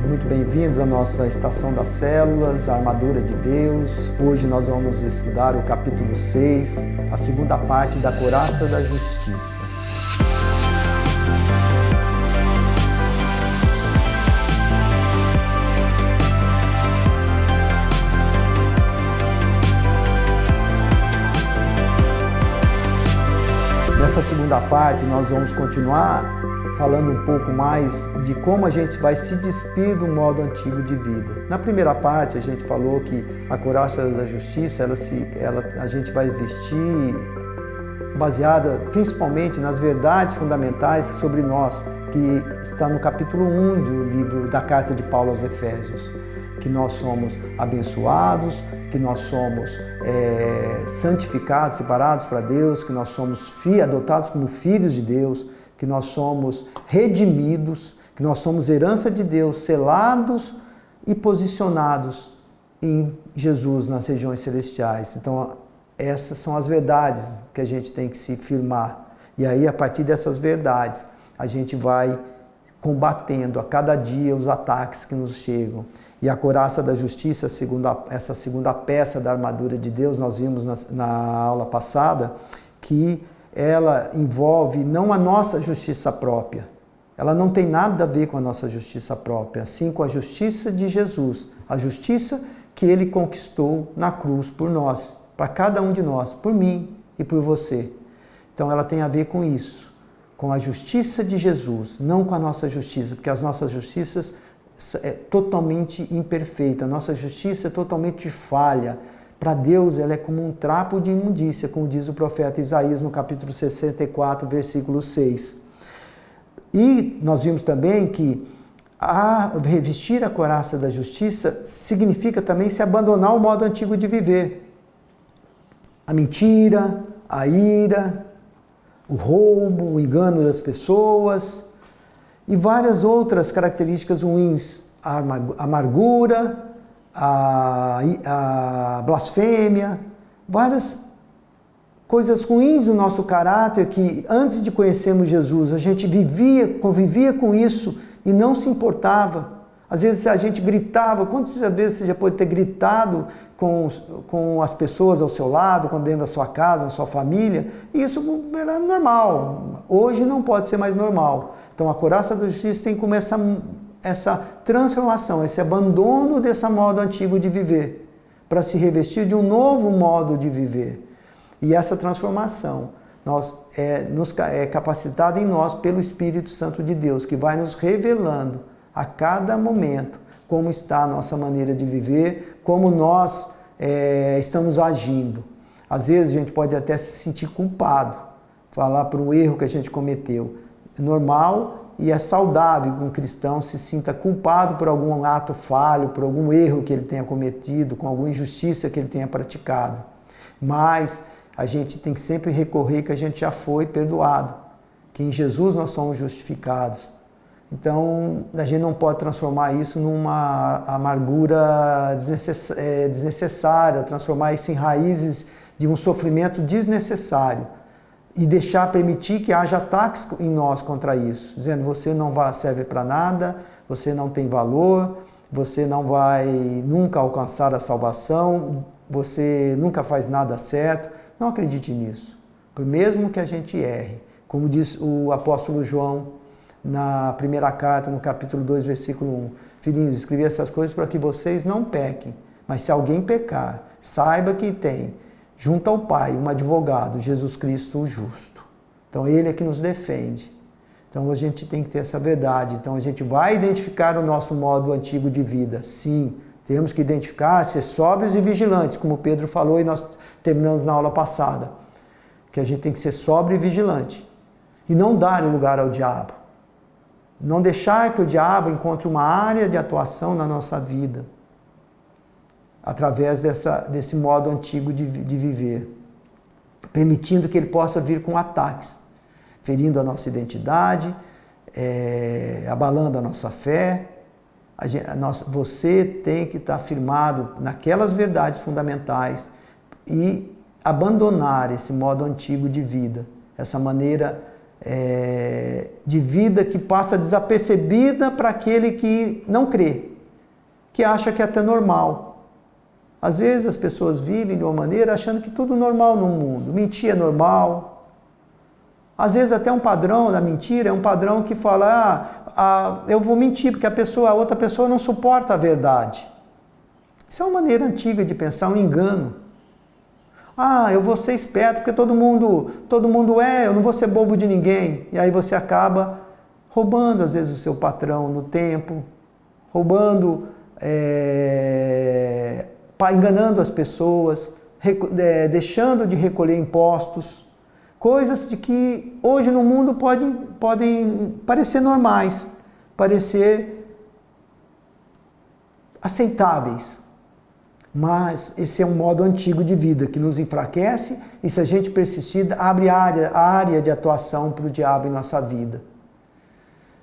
muito bem-vindos à nossa Estação das Células, a Armadura de Deus. Hoje nós vamos estudar o capítulo 6, a segunda parte da Couraça da Justiça. Nessa segunda parte nós vamos continuar falando um pouco mais de como a gente vai se despir do modo antigo de vida. Na primeira parte a gente falou que a couraça da justiça a gente vai vestir baseada principalmente nas verdades fundamentais sobre nós, que está no capítulo 1 do livro da carta de Paulo aos Efésios, que nós somos abençoados, que nós somos santificados, separados para Deus, que nós somos adotados como filhos de Deus, que nós somos redimidos, que nós somos herança de Deus, selados e posicionados em Jesus nas regiões celestiais. Então, essas são as verdades que a gente tem que se firmar. E aí, a partir dessas verdades, a gente vai combatendo a cada dia os ataques que nos chegam. E a couraça da justiça, essa segunda peça da armadura de Deus, nós vimos na aula passada, que ela envolve não a nossa justiça própria. Ela não tem nada a ver com a nossa justiça própria, sim com a justiça de Jesus, a justiça que Ele conquistou na cruz por nós, para cada um de nós, por mim e por você. Então ela tem a ver com isso, com a justiça de Jesus, não com a nossa justiça, porque as nossas justiças é totalmente imperfeita, a nossa justiça é totalmente falha. Para Deus, ela é como um trapo de imundícia, como diz o profeta Isaías no capítulo 64, versículo 6. E nós vimos também que revestir a couraça da justiça significa também se abandonar o modo antigo de viver. A mentira, a ira, o roubo, o engano das pessoas e várias outras características ruins, a amargura, a blasfêmia, várias coisas ruins do nosso caráter que antes de conhecermos Jesus a gente convivia com isso e não se importava. Às vezes a gente gritava. Quantas vezes você já pode ter gritado com as pessoas ao seu lado, dentro da sua casa, na sua família? E isso era normal. Hoje não pode ser mais normal. Então a couraça da justiça tem que começar essa transformação, esse abandono desse modo antigo de viver, para se revestir de um novo modo de viver. E essa transformação é capacitada em nós pelo Espírito Santo de Deus, que vai nos revelando a cada momento como está a nossa maneira de viver, como nós estamos agindo. Às vezes a gente pode até se sentir culpado, falar por um erro que a gente cometeu. É normal. E é saudável que um cristão se sinta culpado por algum ato falho, por algum erro que ele tenha cometido, com alguma injustiça que ele tenha praticado. Mas a gente tem que sempre recorrer que a gente já foi perdoado, que em Jesus nós somos justificados. Então, a gente não pode transformar isso numa amargura desnecessária, transformar isso em raízes de um sofrimento desnecessário. E permitir que haja ataques em nós contra isso, dizendo você não serve para nada, você não tem valor, você não vai nunca alcançar a salvação, você nunca faz nada certo. Não acredite nisso. Por mesmo que a gente erre, como diz o apóstolo João na primeira carta, no capítulo 2, versículo 1. Filhinhos, escrevi essas coisas para que vocês não pequem, mas se alguém pecar, saiba que tem junto ao Pai, um advogado, Jesus Cristo o justo. Então Ele é que nos defende. Então a gente tem que ter essa verdade. Então a gente vai identificar o nosso modo antigo de vida. Sim, temos que identificar, ser sóbrios e vigilantes, como Pedro falou e nós terminamos na aula passada. Que a gente tem que ser sóbrio e vigilante. E não dar lugar ao diabo. Não deixar que o diabo encontre uma área de atuação na nossa vida, através desse modo antigo de viver, permitindo que ele possa vir com ataques, ferindo a nossa identidade, abalando a nossa fé. Você tem que estar firmado naquelas verdades fundamentais e abandonar esse modo antigo de vida, essa maneira de vida que passa desapercebida para aquele que não crê, que acha que é até normal. Às vezes as pessoas vivem de uma maneira achando que tudo é normal no mundo. Mentir é normal. Às vezes até um padrão da mentira é um padrão que fala, eu vou mentir porque a outra pessoa não suporta a verdade. Isso é uma maneira antiga de pensar, um engano. Eu vou ser esperto porque todo mundo eu não vou ser bobo de ninguém. E aí você acaba roubando às vezes o seu patrão no tempo, enganando as pessoas, deixando de recolher impostos, coisas de que hoje no mundo podem parecer normais, parecer aceitáveis. Mas esse é um modo antigo de vida que nos enfraquece e, se a gente persistir, abre a área de atuação para o diabo em nossa vida.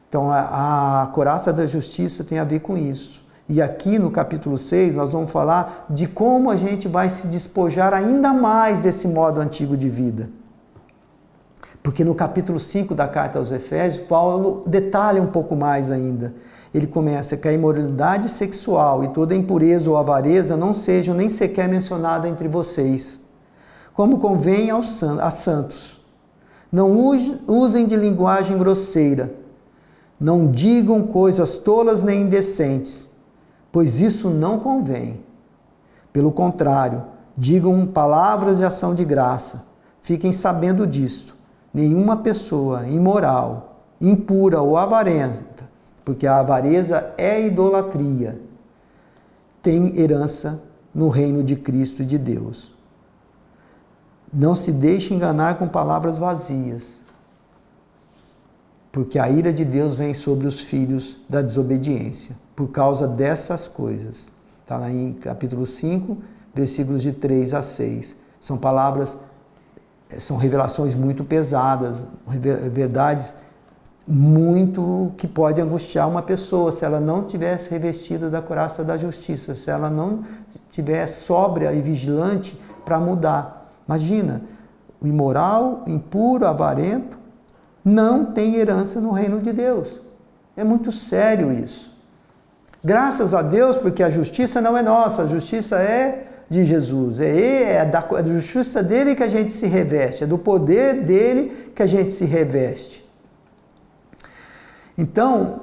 Então a couraça da justiça tem a ver com isso. E aqui no capítulo 6 nós vamos falar de como a gente vai se despojar ainda mais desse modo antigo de vida. Porque no capítulo 5 da carta aos Efésios, Paulo detalha um pouco mais ainda. Ele começa que a imoralidade sexual e toda impureza ou avareza não sejam nem sequer mencionadas entre vocês, como convém a santos. Não usem de linguagem grosseira, não digam coisas tolas nem indecentes, pois isso não convém. Pelo contrário, digam palavras de ação de graça. Fiquem sabendo disto. Nenhuma pessoa imoral, impura ou avarenta, porque a avareza é idolatria, tem herança no reino de Cristo e de Deus. Não se deixe enganar com palavras vazias, porque a ira de Deus vem sobre os filhos da desobediência, por causa dessas coisas. Está lá em capítulo 5, versículos de 3 a 6. São palavras, são revelações muito pesadas, verdades muito que pode angustiar uma pessoa se ela não tivesse revestida da couraça da justiça, se ela não estiver sóbria e vigilante para mudar. Imagina, o imoral, impuro, avarento, não tem herança no reino de Deus. É muito sério isso. Graças a Deus, porque a justiça não é nossa, a justiça é de Jesus. É da justiça dele que a gente se reveste, é do poder dele que a gente se reveste. Então,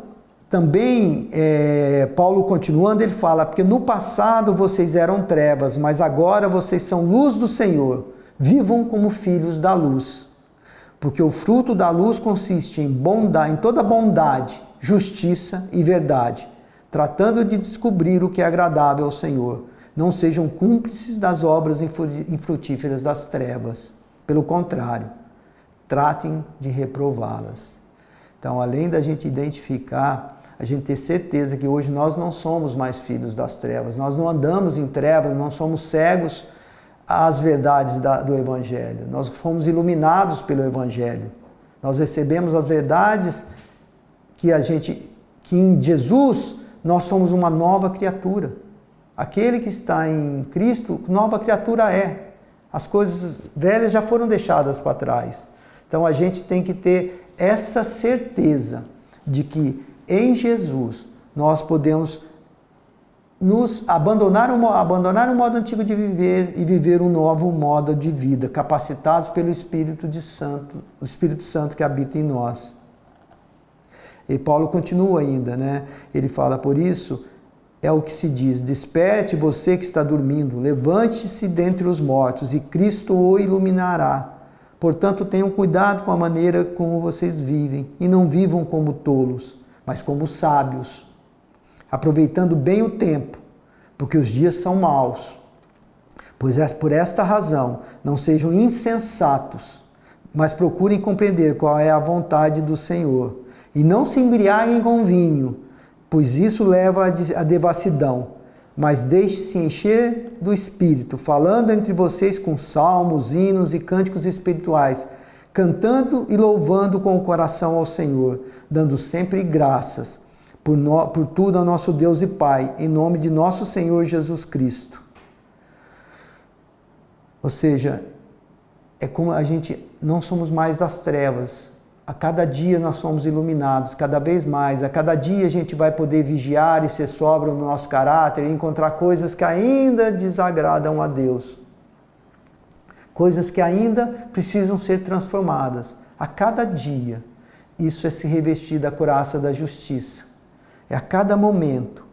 também, Paulo continuando, ele fala, porque no passado vocês eram trevas, mas agora vocês são luz do Senhor. Vivam como filhos da luz. Porque o fruto da luz consiste em toda bondade, justiça e verdade, tratando de descobrir o que é agradável ao Senhor. Não sejam cúmplices das obras infrutíferas das trevas. Pelo contrário, tratem de reprová-las. Então, além da gente identificar, a gente ter certeza que hoje nós não somos mais filhos das trevas, nós não andamos em trevas, não somos cegos às verdades do Evangelho. Nós fomos iluminados pelo Evangelho. Nós recebemos as verdades que em Jesus nós somos uma nova criatura. Aquele que está em Cristo, nova criatura é. As coisas velhas já foram deixadas para trás. Então a gente tem que ter essa certeza de que em Jesus nós podemos nos abandonar o modo antigo de viver e viver um novo modo de vida, capacitados pelo Espírito Santo que habita em nós. E Paulo continua ainda, né? Ele fala, por isso é o que se diz, desperte você que está dormindo, levante-se dentre os mortos e Cristo o iluminará. Portanto, tenham cuidado com a maneira como vocês vivem e não vivam como tolos, mas como sábios, aproveitando bem o tempo, porque os dias são maus. Pois por esta razão, não sejam insensatos, mas procurem compreender qual é a vontade do Senhor. E não se embriaguem com vinho, pois isso leva à devassidão. Mas deixe-se encher do Espírito, falando entre vocês com salmos, hinos e cânticos espirituais, cantando e louvando com o coração ao Senhor, dando sempre graças por tudo ao nosso Deus e Pai, em nome de nosso Senhor Jesus Cristo. Ou seja, é como a gente não somos mais das trevas, A cada dia nós somos iluminados, cada vez mais. A cada dia a gente vai poder vigiar e ser sóbrio no nosso caráter e encontrar coisas que ainda desagradam a Deus. Coisas que ainda precisam ser transformadas. A cada dia. Isso é se revestir da couraça da justiça. É a cada momento.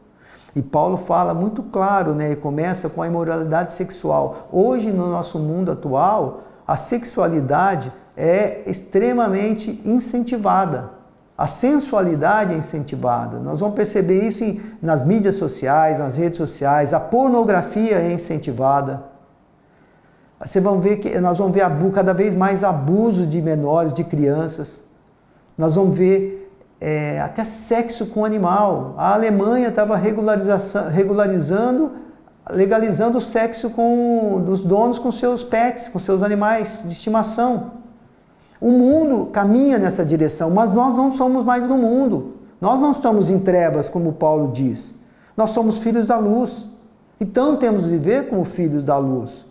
E Paulo fala muito claro, né? E começa com a imoralidade sexual. Hoje, no nosso mundo atual, a sexualidade é extremamente incentivada. A sensualidade é incentivada. Nós vamos perceber isso nas mídias sociais, nas redes sociais. A pornografia é incentivada. Nós vamos ver cada vez mais abuso de menores, de crianças. Nós vamos ver até sexo com animal. A Alemanha estava legalizando o sexo dos donos com seus pets, com seus animais de estimação. O mundo caminha nessa direção, mas nós não somos mais do mundo. Nós não estamos em trevas, como Paulo diz. Nós somos filhos da luz. Então temos de viver como filhos da luz.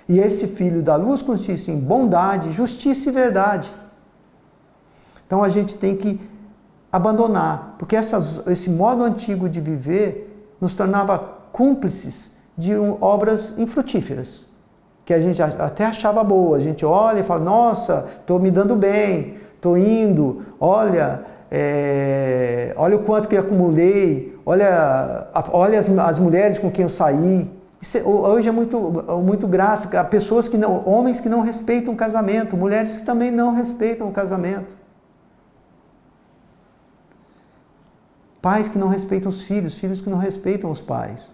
E esse filho da luz consiste em bondade, justiça e verdade. Então a gente tem que abandonar, porque esse modo antigo de viver nos tornava cúmplices de obras infrutíferas, que a gente até achava boa. A gente olha e fala, nossa, estou me dando bem, estou indo, olha o quanto que eu acumulei, olha as mulheres com quem eu saí. Hoje é muito graça. Há homens que não respeitam o casamento, mulheres que também não respeitam o casamento. Pais que não respeitam os filhos, filhos que não respeitam os pais.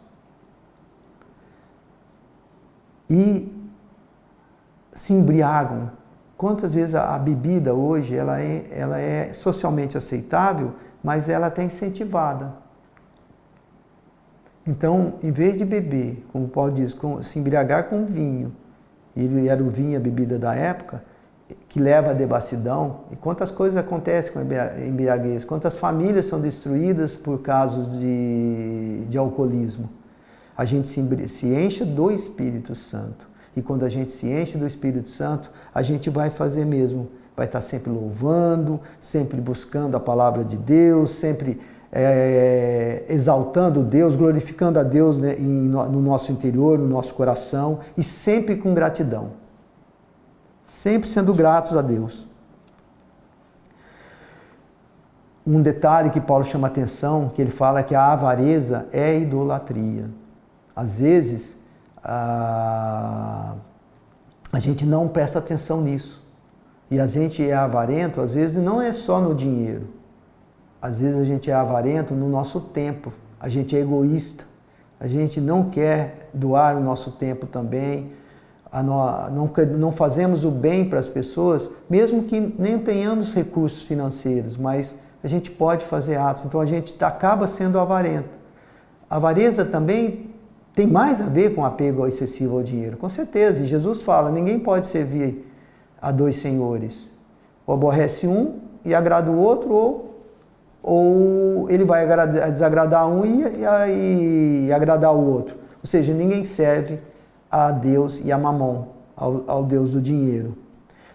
E se embriagam. Quantas vezes a bebida hoje ela é socialmente aceitável, mas ela está incentivada. Então, em vez de beber, como Paulo diz, se embriagar com vinho, ele era o vinho, a bebida da época, que leva à devassidão. E quantas coisas acontecem com a embriaguez, quantas famílias são destruídas por casos de alcoolismo. A gente se enche do Espírito Santo. E quando a gente se enche do Espírito Santo, a gente vai fazer mesmo. Vai estar sempre louvando, sempre buscando a palavra de Deus, sempre exaltando Deus, glorificando a Deus, né, no nosso interior, no nosso coração, e sempre com gratidão. Sempre sendo gratos a Deus. Um detalhe que Paulo chama atenção, que ele fala que a avareza é idolatria. Às vezes, a gente não presta atenção nisso. E a gente é avarento, às vezes, não é só no dinheiro. Às vezes a gente é avarento no nosso tempo. A gente é egoísta. A gente não quer doar o nosso tempo também. Não fazemos o bem para as pessoas, mesmo que nem tenhamos recursos financeiros, mas a gente pode fazer atos. Então a gente acaba sendo avarento. A avareza também tem mais a ver com apego excessivo ao dinheiro, com certeza. E Jesus fala, ninguém pode servir a dois senhores. Ou aborrece um e agrada o outro, ou ele vai desagradar um e agradar o outro. Ou seja, ninguém serve a Deus e a Mamon, ao Deus do dinheiro.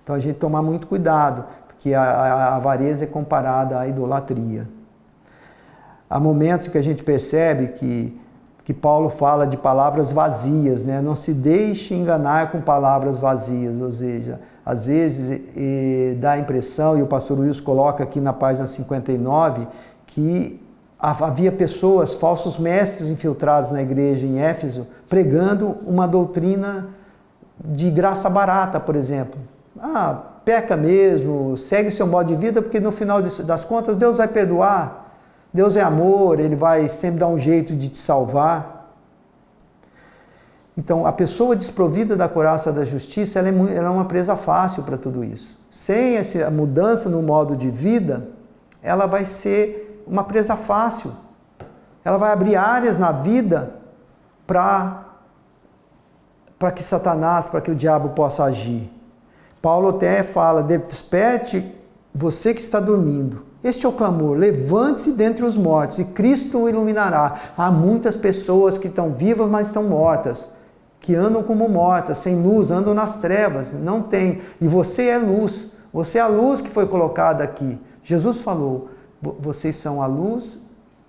Então a gente tomar muito cuidado, porque a avareza é comparada à idolatria. Há momentos que a gente percebe que Paulo fala de palavras vazias, né? Não se deixe enganar com palavras vazias, ou seja, às vezes dá a impressão, e o pastor Wilson coloca aqui na página 59, que havia pessoas, falsos mestres infiltrados na igreja em Éfeso, pregando uma doutrina de graça barata, por exemplo. Peca mesmo, segue seu modo de vida, porque no final das contas Deus vai perdoar. Deus é amor, Ele vai sempre dar um jeito de te salvar. Então, a pessoa desprovida da couraça da justiça, ela é uma presa fácil para tudo isso. Sem essa mudança no modo de vida, ela vai ser uma presa fácil. Ela vai abrir áreas na vida para que Satanás, para que o diabo possa agir. Paulo até fala, desperte você que está dormindo. Este é o clamor, levante-se dentre os mortos e Cristo o iluminará. Há muitas pessoas que estão vivas, mas estão mortas, que andam como mortas, sem luz, andam nas trevas, não tem. E você é luz, Você é a luz que foi colocada aqui. Jesus falou, vocês são a luz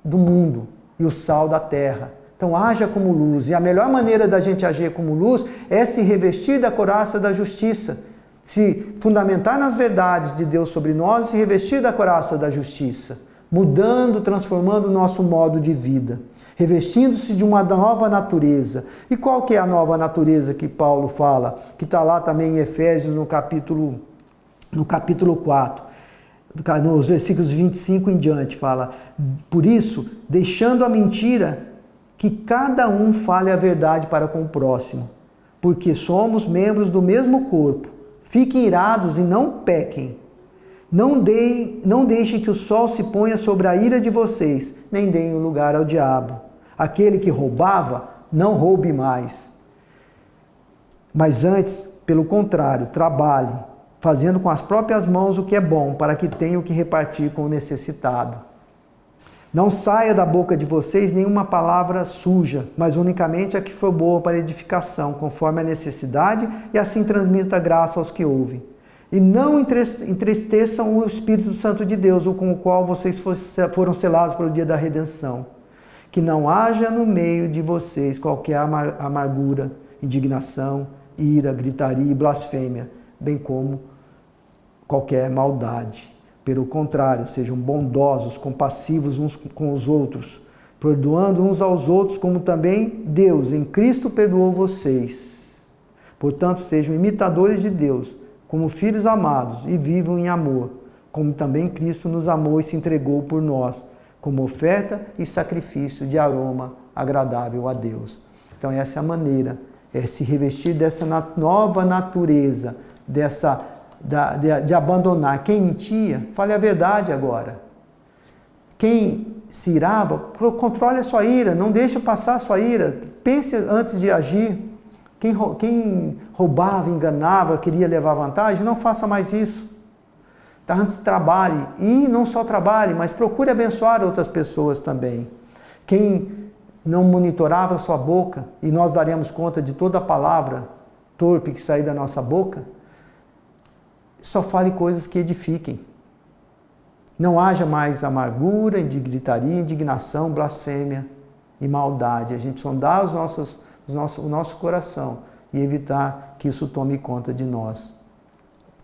do mundo e o sal da terra. Então haja como luz. E a melhor maneira da gente agir como luz é se revestir da couraça da justiça. Se fundamentar nas verdades de Deus sobre nós e se revestir da couraça da justiça. Mudando, transformando o nosso modo de vida. Revestindo-se de uma nova natureza. E qual que é a nova natureza que Paulo fala? Que está lá também em Efésios no capítulo 4. Nos versículos 25 em diante, fala: por isso, deixando a mentira, que cada um fale a verdade para com o próximo, porque somos membros do mesmo corpo. Fiquem irados e não pequem. Não deixem que o sol se ponha sobre a ira de vocês, nem deem lugar ao diabo. Aquele que roubava, não roube mais. Mas antes, pelo contrário, trabalhe, fazendo com as próprias mãos o que é bom, para que tenha o que repartir com o necessitado. Não saia da boca de vocês nenhuma palavra suja, mas unicamente a que for boa para edificação, conforme a necessidade, e assim transmita graça aos que ouvem. E não entristeçam o Espírito Santo de Deus, com o qual vocês foram selados para o dia da redenção. Que não haja no meio de vocês qualquer amargura, indignação, ira, gritaria e blasfêmia, bem como qualquer maldade. Pelo contrário, sejam bondosos, compassivos uns com os outros, perdoando uns aos outros, como também Deus, em Cristo, perdoou vocês. Portanto, sejam imitadores de Deus, como filhos amados, e vivam em amor, como também Cristo nos amou e se entregou por nós, como oferta e sacrifício de aroma agradável a Deus. Então essa é a maneira, é se revestir dessa nova natureza, de abandonar. Quem mentia, fale a verdade agora. Quem se irava, controle a sua ira, não deixe passar a sua ira, pense antes de agir. Quem roubava, enganava, queria levar vantagem, não faça mais isso. Antes trabalhe, e não só trabalhe, mas procure abençoar outras pessoas também. Quem não monitorava a sua boca, e nós daremos conta de toda a palavra torpe que sair da nossa boca, só fale coisas que edifiquem. Não haja mais amargura, gritaria, indignação, blasfêmia e maldade. A gente sondar o nosso coração e evitar que isso tome conta de nós.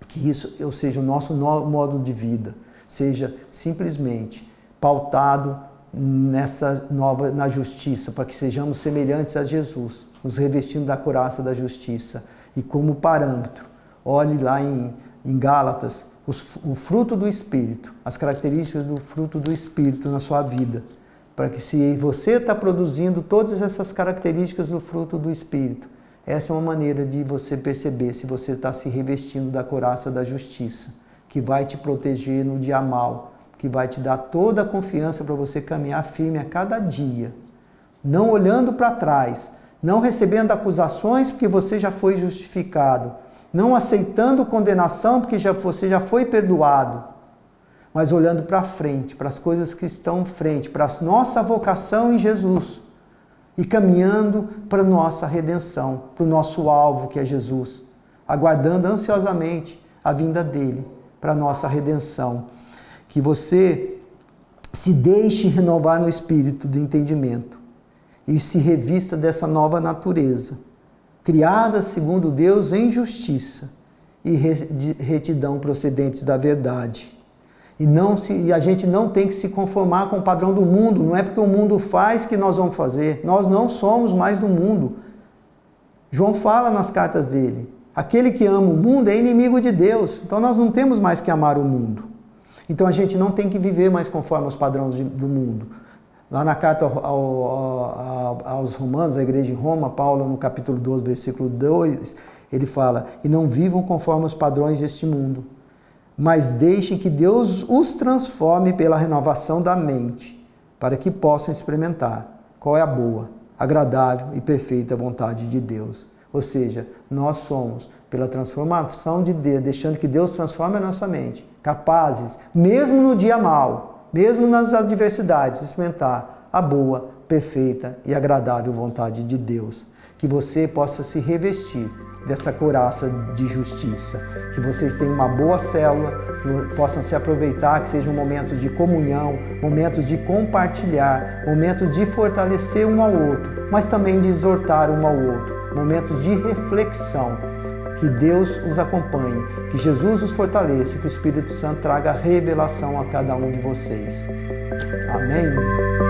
Que isso, ou seja, o nosso modo de vida seja simplesmente pautado na justiça, para que sejamos semelhantes a Jesus, nos revestindo da couraça da justiça. E como parâmetro, olhe lá em Gálatas, o fruto do Espírito, as características do fruto do Espírito na sua vida, para que se você está produzindo todas essas características do fruto do Espírito, essa é uma maneira de você perceber se você está se revestindo da couraça da justiça, que vai te proteger no dia mal, que vai te dar toda a confiança para você caminhar firme a cada dia, não olhando para trás, não recebendo acusações porque você já foi justificado, não aceitando condenação porque você já foi perdoado, mas olhando para frente, para as coisas que estão em frente, para a nossa vocação em Jesus e caminhando para a nossa redenção, para o nosso alvo que é Jesus, aguardando ansiosamente a vinda dele para a nossa redenção. Que você se deixe renovar no espírito do entendimento e se revista dessa nova natureza, criada segundo Deus em justiça e retidão procedentes da verdade. E a gente não tem que se conformar com o padrão do mundo, não é porque o mundo faz que nós vamos fazer, nós não somos mais do mundo. João fala nas cartas dele, aquele que ama o mundo é inimigo de Deus, então nós não temos mais que amar o mundo. Então a gente não tem que viver mais conforme os padrões do mundo. Lá na carta aos Romanos, à igreja em Roma, Paulo, no capítulo 12, versículo 2, ele fala: e não vivam conforme os padrões deste mundo, mas deixem que Deus os transforme pela renovação da mente, para que possam experimentar qual é a boa, agradável e perfeita vontade de Deus. Ou seja, nós somos, pela transformação de Deus, deixando que Deus transforme a nossa mente, capazes, mesmo no dia mau, mesmo nas adversidades, experimentar a boa, perfeita e agradável vontade de Deus. Que você possa se revestir dessa couraça de justiça. Que vocês tenham uma boa célula, que possam se aproveitar, que sejam momentos de comunhão, momentos de compartilhar, momentos de fortalecer um ao outro, mas também de exortar um ao outro, momentos de reflexão. Que Deus os acompanhe, que Jesus os fortaleça, que o Espírito Santo traga revelação a cada um de vocês. Amém?